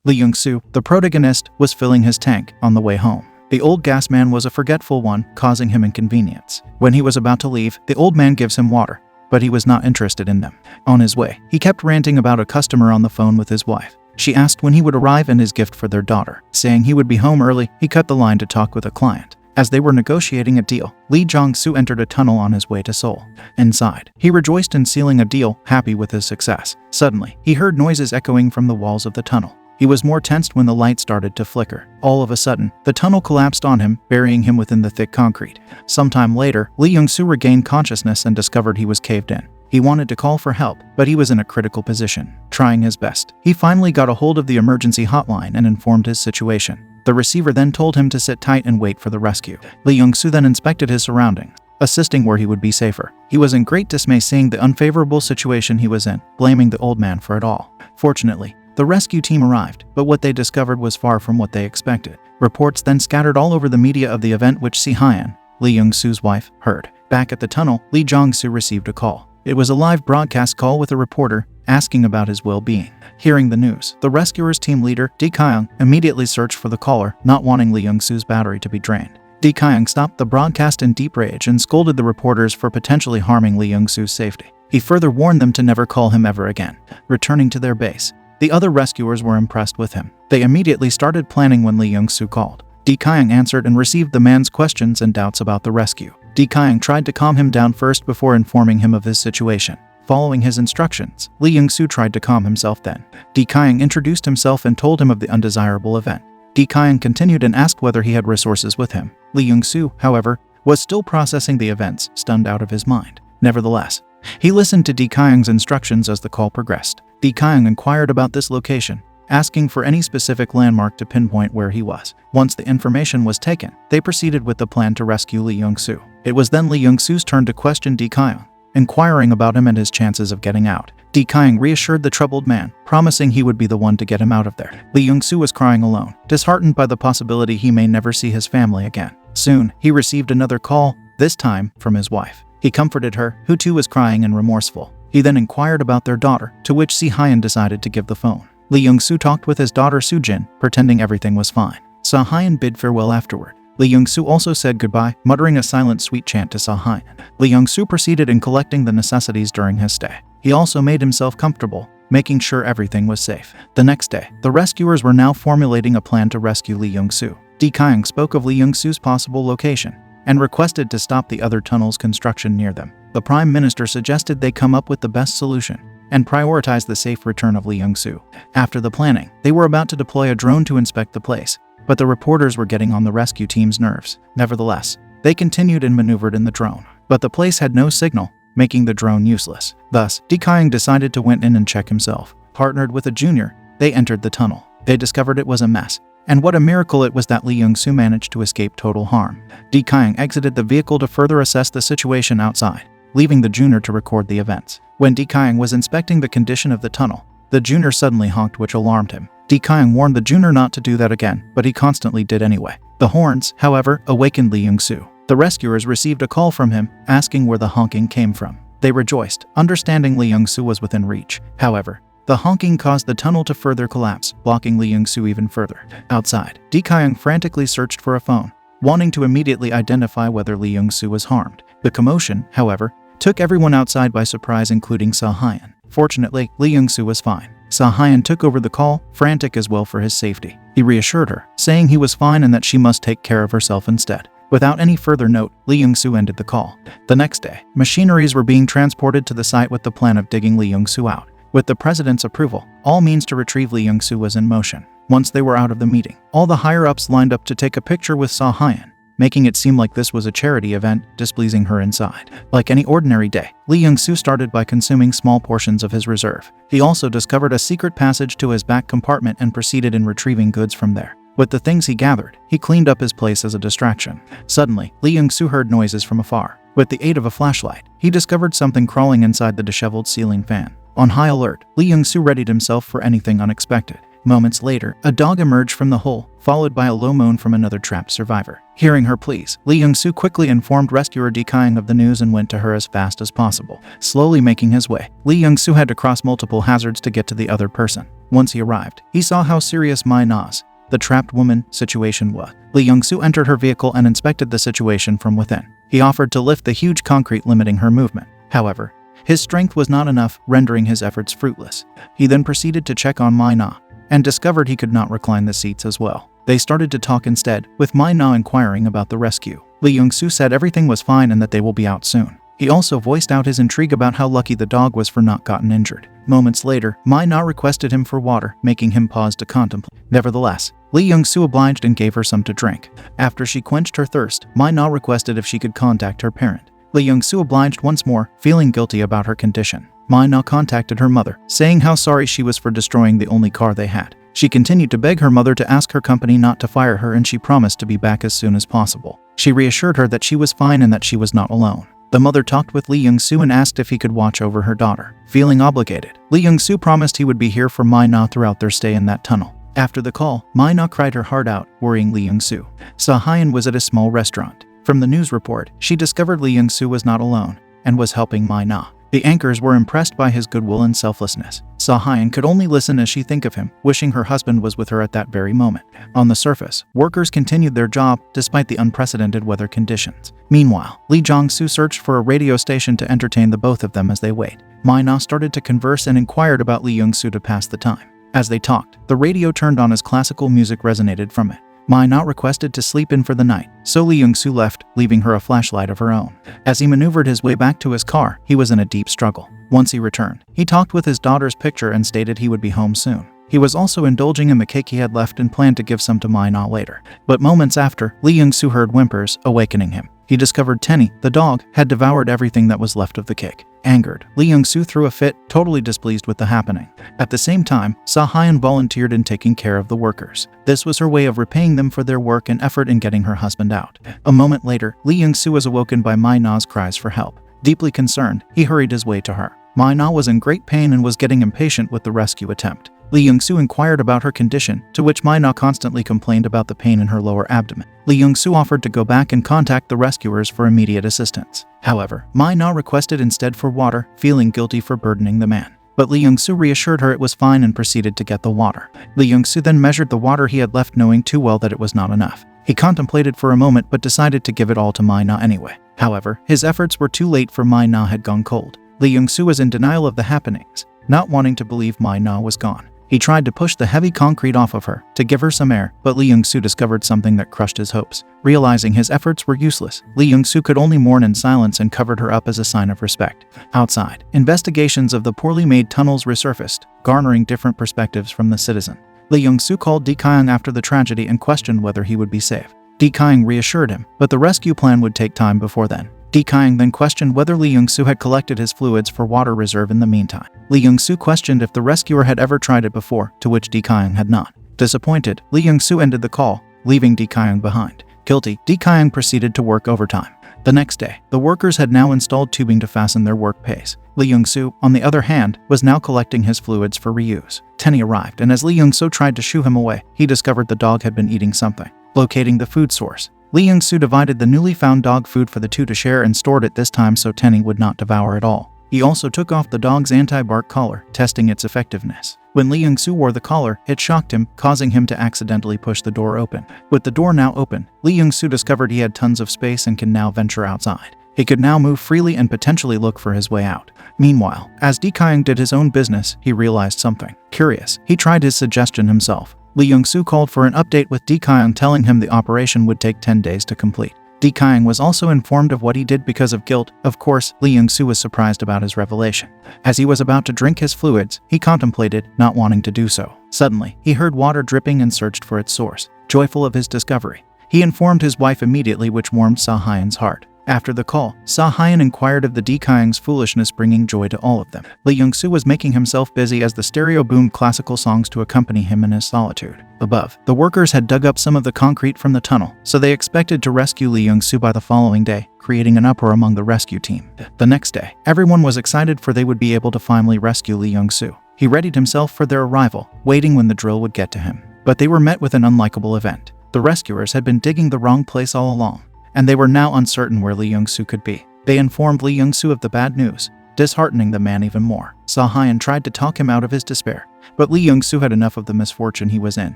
Lee Young-soo, the protagonist, was filling his tank on the way home. The old gas man was a forgetful one, causing him inconvenience. When he was about to leave, the old man gives him water, but he was not interested in them. On his way, he kept ranting about a customer on the phone with his wife. She asked when he would arrive and his gift for their daughter. Saying he would be home early, he cut the line to talk with a client. As they were negotiating a deal, Lee Jong-soo entered a tunnel on his way to Seoul. Inside, he rejoiced in sealing a deal, happy with his success. Suddenly, he heard noises echoing from the walls of the tunnel. He was more tensed when the light started to flicker. All of a sudden, the tunnel collapsed on him, burying him within the thick concrete. Sometime later, Lee Young-soo regained consciousness and discovered he was caved in. He wanted to call for help, but he was in a critical position. Trying his best, he finally got a hold of the emergency hotline and informed his situation. The receiver then told him to sit tight and wait for the rescue. Lee Young-soo then inspected his surroundings, assisting where he would be safer. He was in great dismay seeing the unfavorable situation he was in, blaming the old man for it all. Fortunately, the rescue team arrived, but what they discovered was far from what they expected. Reports then scattered all over the media of the event which Si-hyun, Lee Young-soo's wife, heard. Back at the tunnel, Lee Jong-soo received a call. It was a live broadcast call with a reporter asking about his well-being. Hearing the news, the rescuers' team leader, Lee Kyung, immediately searched for the caller, not wanting Lee Young-soo's battery to be drained. Lee Kyung stopped the broadcast in deep rage and scolded the reporters for potentially harming Lee Young-soo's safety. He further warned them to never call him ever again. Returning to their base, the other rescuers were impressed with him. They immediately started planning when Lee Young-soo called. Lee Kyung answered and received the man's questions and doubts about the rescue. Lee Kyung tried to calm him down first before informing him of his situation. Following his instructions, Lee Young-soo tried to calm himself then. Lee Kyung introduced himself and told him of the undesirable event. Lee Kyung continued and asked whether he had resources with him. Lee Young-soo, however, was still processing the events, stunned out of his mind. Nevertheless, he listened to Lee Kyung's instructions as the call progressed. Lee Kyung inquired about this location, asking for any specific landmark to pinpoint where he was. Once the information was taken, they proceeded with the plan to rescue Lee Young-soo. It was then Lee Young-soo's turn to question Lee Kyung, inquiring about him and his chances of getting out. Lee Kyung reassured the troubled man, promising he would be the one to get him out of there. Lee Young-soo was crying alone, disheartened by the possibility he may never see his family again. Soon, he received another call, this time from his wife. He comforted her, who too was crying and remorseful. He then inquired about their daughter, to which Si-hyun decided to give the phone. Lee Young-soo talked with his daughter Soo-jin, pretending everything was fine. Si-hyun bid farewell afterward. Lee Young-soo also said goodbye, muttering a silent sweet chant to Si-hyun. Lee Young-soo proceeded in collecting the necessities during his stay. He also made himself comfortable, making sure everything was safe. The next day, the rescuers were now formulating a plan to rescue Lee Young-soo. Lee Kyung spoke of Lee Young-soo's possible location and requested to stop the other tunnel's construction near them. The Prime Minister suggested they come up with the best solution and prioritize the safe return of Lee Young-soo. After the planning, they were about to deploy a drone to inspect the place, but the reporters were getting on the rescue team's nerves. Nevertheless, they continued and maneuvered in the drone, but the place had no signal, making the drone useless. Thus, Lee Kyung decided to went in and check himself. Partnered with a junior, they entered the tunnel. They discovered it was a mess, and what a miracle it was that Lee Young-soo managed to escape total harm. Lee Kyung exited the vehicle to further assess the situation outside, leaving the junior to record the events. When Lee Kyung was inspecting the condition of the tunnel, the junior suddenly honked, which alarmed him. Lee Kyung warned the junior not to do that again, but he constantly did anyway. The horns, however, awakened Lee Young-soo. The rescuers received a call from him, asking where the honking came from. They rejoiced, understanding Lee Young-soo was within reach. However, the honking caused the tunnel to further collapse, blocking Lee Young-soo even further. Outside, Lee Kyung frantically searched for a phone, wanting to immediately identify whether Lee Young-soo was harmed. The commotion, however, took everyone outside by surprise, including Si-hyun. Fortunately, Lee Young-soo was fine. Si-hyun took over the call, frantic as well for his safety. He reassured her, saying he was fine and that she must take care of herself instead. Without any further note, Lee Young-soo ended the call. The next day, machineries were being transported to the site with the plan of digging Lee Young-soo out. With the president's approval, all means to retrieve Lee Young-soo was in motion. Once they were out of the meeting, all the higher-ups lined up to take a picture with Si-hyun, making it seem like this was a charity event, displeasing her inside. Like any ordinary day, Lee Young-soo started by consuming small portions of his reserve. He also discovered a secret passage to his back compartment and proceeded in retrieving goods from there. With the things he gathered, he cleaned up his place as a distraction. Suddenly, Lee Young-soo heard noises from afar. With the aid of a flashlight, he discovered something crawling inside the disheveled ceiling fan. On high alert, Lee Young-soo readied himself for anything unexpected. Moments later, a dog emerged from the hole, followed by a low moan from another trapped survivor. Hearing her pleas, Lee Young-soo quickly informed rescuer Di-kyung of the news and went to her as fast as possible. Slowly making his way, Lee Young-soo had to cross multiple hazards to get to the other person. Once he arrived, he saw how serious Mai-na's, the trapped woman, situation was. Lee Young-soo entered her vehicle and inspected the situation from within. He offered to lift the huge concrete limiting her movement. However, his strength was not enough, rendering his efforts fruitless. He then proceeded to check on Mai-na and discovered he could not recline the seats as well. They started to talk instead, with Mai-na inquiring about the rescue. Lee Young-soo said everything was fine and that they will be out soon. He also voiced out his intrigue about how lucky the dog was for not gotten injured. Moments later, Mai-na requested him for water, making him pause to contemplate. Nevertheless, Lee Young-soo obliged and gave her some to drink. After she quenched her thirst, Mai-na requested if she could contact her parent. Lee Young-soo obliged once more, feeling guilty about her condition. Mai-na contacted her mother, saying how sorry she was for destroying the only car they had. She continued to beg her mother to ask her company not to fire her, and she promised to be back as soon as possible. She reassured her that she was fine and that she was not alone. The mother talked with Lee Young-soo and asked if he could watch over her daughter. Feeling obligated, Lee Young-soo promised he would be here for Mai-na throughout their stay in that tunnel. After the call, Mai-na cried her heart out, worrying Lee Young-soo. Seo-hyun was at a small restaurant. From the news report, she discovered Lee Young-soo was not alone and was helping Mai-na. The anchors were impressed by his goodwill and selflessness. Seo-hyun could only listen as she think of him, wishing her husband was with her at that very moment. On the surface, workers continued their job despite the unprecedented weather conditions. Meanwhile, Lee Jong-soo searched for a radio station to entertain the both of them as they wait. Mai-na started to converse and inquired about Lee Young-soo to pass the time. As they talked, the radio turned on as classical music resonated from it. Mai-na requested to sleep in for the night, so Lee Young-soo left, leaving her a flashlight of her own. As he maneuvered his way back to his car, he was in a deep struggle. Once he returned, he talked with his daughter's picture and stated he would be home soon. He was also indulging in the cake he had left and planned to give some to Mai-na later. But moments after, Lee Young-soo heard whimpers, awakening him. He discovered Tenny, the dog, had devoured everything that was left of the cake. Angered, Lee Young-soo threw a fit, totally displeased with the happening. At the same time, Seo-hyun volunteered in taking care of the workers. This was her way of repaying them for their work and effort in getting her husband out. A moment later, Lee Young-soo was awoken by Mai-na's cries for help. Deeply concerned, he hurried his way to her. Mai-na was in great pain and was getting impatient with the rescue attempt. Lee Young-soo inquired about her condition, to which Mai-na constantly complained about the pain in her lower abdomen. Lee Young-soo offered to go back and contact the rescuers for immediate assistance. However, Mai-na requested instead for water, feeling guilty for burdening the man. But Lee Young-soo reassured her it was fine and proceeded to get the water. Lee Young-soo then measured the water he had left, knowing too well that it was not enough. He contemplated for a moment but decided to give it all to Mai-na anyway. However, his efforts were too late, for Mai-na had gone cold. Lee Young-soo was in denial of the happenings, not wanting to believe Mai-na was gone. He tried to push the heavy concrete off of her to give her some air, but Lee Young-soo discovered something that crushed his hopes. Realizing his efforts were useless, Lee Young-soo could only mourn in silence and covered her up as a sign of respect. Outside, investigations of the poorly made tunnels resurfaced, garnering different perspectives from the citizen. Lee Young-soo called Di-kyung after the tragedy and questioned whether he would be safe. Di-kyung reassured him, but the rescue plan would take time before then. Di-kyung then questioned whether Lee Young-soo had collected his fluids for water reserve in the meantime. Lee Young-soo questioned if the rescuer had ever tried it before, to which Di-kyung had not. Disappointed, Lee Young-soo ended the call, leaving Di-kyung behind. Guilty, Di-kyung proceeded to work overtime. The next day, the workers had now installed tubing to fasten their work pace. Lee Young-soo, on the other hand, was now collecting his fluids for reuse. Tenny arrived, and as Lee Young-soo tried to shoo him away, he discovered the dog had been eating something. Locating the food source, Lee Young-soo divided the newly found dog food for the two to share and stored it this time so Tenny would not devour it all. He also took off the dog's anti-bark collar, testing its effectiveness. When Lee Young-soo wore the collar, it shocked him, causing him to accidentally push the door open. With the door now open, Lee Young-soo discovered he had tons of space and can now venture outside. He could now move freely and potentially look for his way out. Meanwhile, as Di-kyung did his own business, he realized something. Curious, he tried his suggestion himself. Lee Young-soo called for an update with Di-kyung, telling him the operation would take 10 days to complete. Di-kyung was also informed of what he did because of guilt. Of course, Lee Young-soo was surprised about his revelation. As he was about to drink his fluids, he contemplated, not wanting to do so. Suddenly, he heard water dripping and searched for its source. Joyful of his discovery, he informed his wife immediately, which warmed Seo-hyun's heart. After the call, Seo-hyun inquired of the Di-kyung's foolishness, bringing joy to all of them. Lee Young-soo was making himself busy as the stereo boomed classical songs to accompany him in his solitude. Above, the workers had dug up some of the concrete from the tunnel, so they expected to rescue Lee Young-soo by the following day, creating an uproar among the rescue team. The next day, everyone was excited, for they would be able to finally rescue Lee Young-soo. He readied himself for their arrival, waiting when the drill would get to him. But they were met with an unlikable event. The rescuers had been digging the wrong place all along, and they were now uncertain where Lee Young-soo could be. They informed Lee Young-soo of the bad news, disheartening the man even more. Seo-hyun tried to talk him out of his despair, but Lee Young-soo had enough of the misfortune he was in.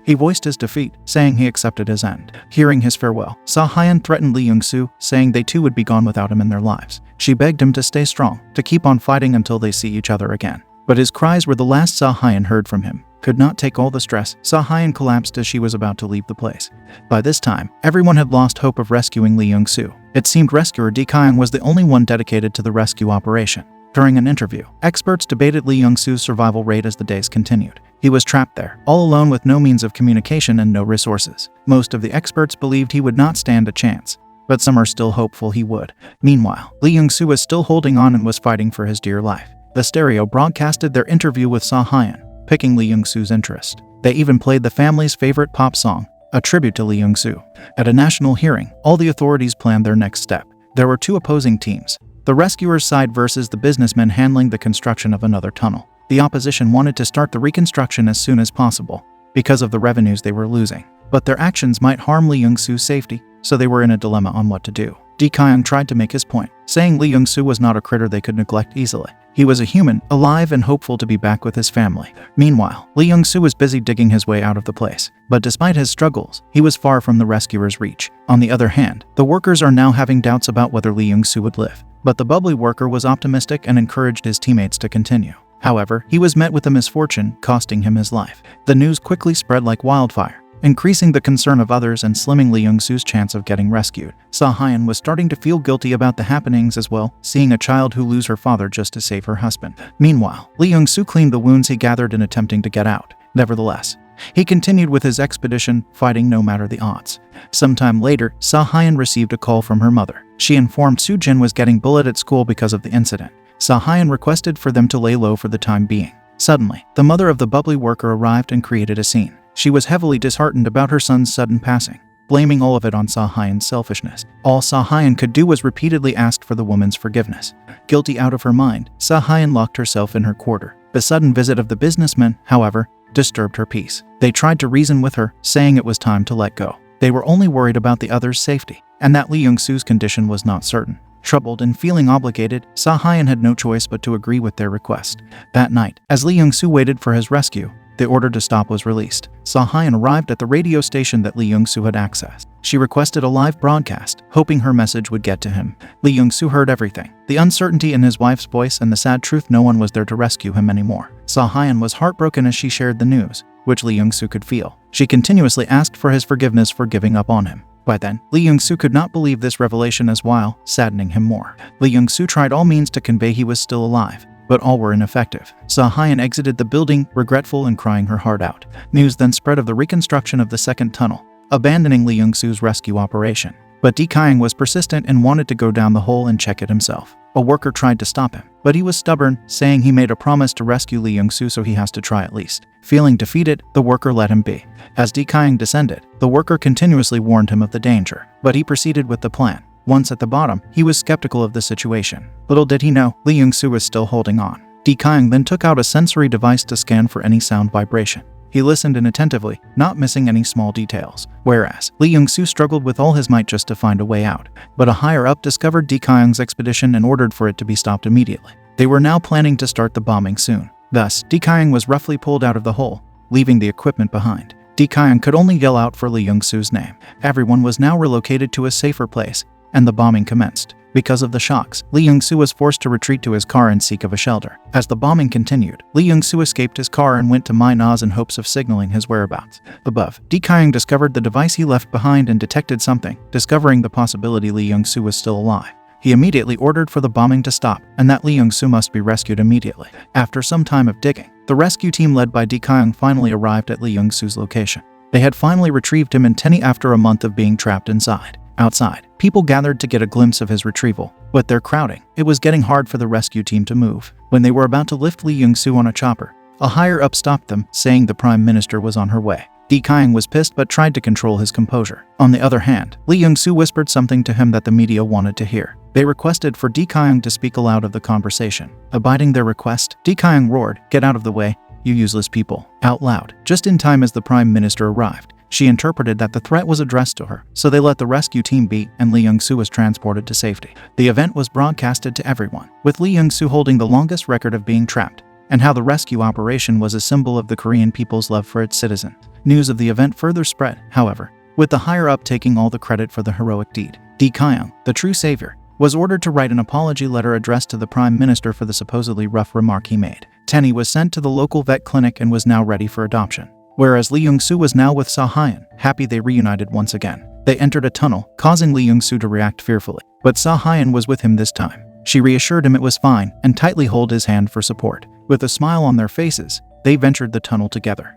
He voiced his defeat, saying he accepted his end. Hearing his farewell, Seo-hyun threatened Lee Young-soo, saying they too would be gone without him in their lives. She begged him to stay strong, to keep on fighting until they see each other again. But his cries were the last Seo-hyun heard from him. Could not take all the stress, Seo-hyun collapsed as she was about to leave the place. By this time, everyone had lost hope of rescuing Lee Young-soo. It seemed rescuer Lee Kyung was the only one dedicated to the rescue operation. During an interview, experts debated Lee Young-soo's survival rate as the days continued. He was trapped there, all alone with no means of communication and no resources. Most of the experts believed he would not stand a chance, but some are still hopeful he would. Meanwhile, Lee Young-soo was still holding on and was fighting for his dear life. The stereo broadcasted their interview with Seo-hyun, picking Lee Young-soo's interest. They even played the family's favorite pop song, a tribute to Lee Young-soo. At a national hearing, all the authorities planned their next step. There were two opposing teams, the rescuers' side versus the businessmen handling the construction of another tunnel. The opposition wanted to start the reconstruction as soon as possible, because of the revenues they were losing. But their actions might harm Lee Young-soo's safety, so they were in a dilemma on what to do. Lee Kyung tried to make his point, saying Lee Young-soo was not a critter they could neglect easily. He was a human, alive and hopeful to be back with his family. Meanwhile, Lee Young-soo was busy digging his way out of the place. But despite his struggles, he was far from the rescuers' reach. On the other hand, the workers are now having doubts about whether Lee Young-soo would live. But the bubbly worker was optimistic and encouraged his teammates to continue. However, he was met with a misfortune, costing him his life. The news quickly spread like wildfire, increasing the concern of others and slimming Lee Young-soo's chance of getting rescued. Seo-hyun was starting to feel guilty about the happenings as well, seeing a child who lose her father just to save her husband. Meanwhile, Lee Young-soo cleaned the wounds he gathered in attempting to get out. Nevertheless, he continued with his expedition, fighting no matter the odds. Sometime later, Seo-hyun received a call from her mother. She informed Soo-jin was getting bullied at school because of the incident. Seo-hyun requested for them to lay low for the time being. Suddenly, the mother of the bubbly worker arrived and created a scene. She was heavily disheartened about her son's sudden passing, blaming all of it on Seo-hyun's selfishness. All Seo-hyun could do was repeatedly ask for the woman's forgiveness. Guilty out of her mind, Seo-hyun locked herself in her quarter. The sudden visit of the businessmen, however, disturbed her peace. They tried to reason with her, saying it was time to let go. They were only worried about the others' safety, and that Lee Young-soo's condition was not certain. Troubled and feeling obligated, Seo-hyun had no choice but to agree with their request. That night, as Lee Young-soo waited for his rescue, the order to stop was released. Seo-hyun arrived at the radio station that Lee Young-soo had accessed. She requested a live broadcast, hoping her message would get to him. Lee Young-soo heard everything, the uncertainty in his wife's voice and the sad truth no one was there to rescue him anymore. Seo-hyun was heartbroken as she shared the news, which Lee Young-soo could feel. She continuously asked for his forgiveness for giving up on him. By then, Lee Young-soo could not believe this revelation as well, saddening him more. Lee Young-soo tried all means to convey he was still alive, but all were ineffective. Seo-hyun exited the building, regretful and crying her heart out. News then spread of the reconstruction of the second tunnel, abandoning Lee Young-soo's rescue operation. But Lee Kyung was persistent and wanted to go down the hole and check it himself. A worker tried to stop him, but he was stubborn, saying he made a promise to rescue Lee Young-soo so he has to try at least. Feeling defeated, the worker let him be. As Lee Kyung descended, the worker continuously warned him of the danger, but he proceeded with the plan. Once at the bottom, he was skeptical of the situation. Little did he know, Lee Young-soo was still holding on. Lee Kyung then took out a sensory device to scan for any sound vibration. He listened inattentively, not missing any small details, whereas Lee Young-soo struggled with all his might just to find a way out. But a higher-up discovered Lee Kyung's expedition and ordered for it to be stopped immediately. They were now planning to start the bombing soon. Thus, Lee Kyung was roughly pulled out of the hole, leaving the equipment behind. Lee Kyung could only yell out for Lee Young-soo's name. Everyone was now relocated to a safer place, and the bombing commenced. Because of the shocks, Lee Young-soo was forced to retreat to his car and seek of a shelter. As the bombing continued, Lee Young-soo escaped his car and went to Minaz in hopes of signaling his whereabouts. Above, Lee Kyung discovered the device he left behind and detected something, discovering the possibility Lee Young-soo was still alive. He immediately ordered for the bombing to stop, and that Lee Young-soo must be rescued immediately. After some time of digging, the rescue team led by Lee Kyung finally arrived at Lee Young-soo's location. They had finally retrieved him in Tenny after a month of being trapped inside. Outside, people gathered to get a glimpse of his retrieval. With their crowding, it was getting hard for the rescue team to move. When they were about to lift Lee Young-soo on a chopper, a higher-up stopped them, saying the Prime Minister was on her way. Di Qiang was pissed but tried to control his composure. On the other hand, Li Yongsu whispered something to him that the media wanted to hear. They requested for Di Qiang to speak aloud of the conversation. Abiding their request, Di Qiang roared, "Get out of the way, you useless people," out loud, just in time as the Prime Minister arrived. She interpreted that the threat was addressed to her, so they let the rescue team be and Li Yongsu was transported to safety. The event was broadcasted to everyone, with Li Yongsu holding the longest record of being trapped, and how the rescue operation was a symbol of the Korean people's love for its citizens. News of the event further spread, however, with the higher-up taking all the credit for the heroic deed. Di Qiang, the true savior, was ordered to write an apology letter addressed to the Prime Minister for the supposedly rough remark he made. Tenny was sent to the local vet clinic and was now ready for adoption, whereas Li Yongsu was now with Seo Hyun, happy they reunited once again. They entered a tunnel, causing Li Yongsu to react fearfully, but Seo Hyun was with him this time. She reassured him it was fine and tightly held his hand for support. With a smile on their faces, they ventured the tunnel together.